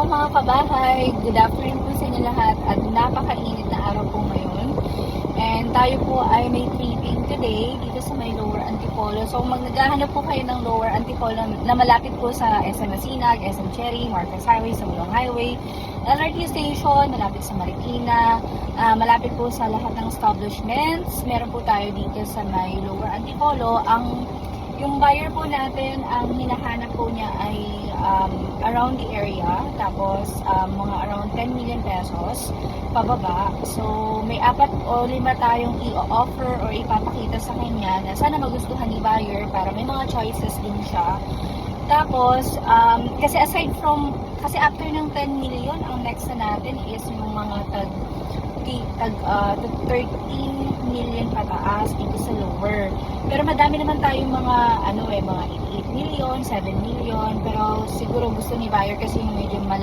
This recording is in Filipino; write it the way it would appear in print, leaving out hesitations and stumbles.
mga kabahay, good afternoon po sa inyo lahat at napakainit na araw po ngayon. And tayo po ay may tripping today dito sa may Lower Antipolo. So naghahanap po kayo ng Lower Antipolo na malapit po sa SM Masinag, SM Cherry, Marcos Highway, Samulong Highway, LRT Station, malapit sa Marikina, malapit po sa lahat ng establishments. Meron po tayo dito sa may Lower Antipolo. Yung buyer po natin, ang hinahanap po niya ay around the area, tapos mga around 10 million pesos pababa. So may 4 o 5 tayong i-offer or ipapakita sa kanya na sana magustuhan ni buyer para may mga choices din siya. Tapos kasi kasi after ng 10 million, ang next na natin is yung mga tag 13 million pataas dito sa lower. Pero madami naman tayong mga mga 8 million, 7 million, pero siguro gusto ni buyer kasi yung medyo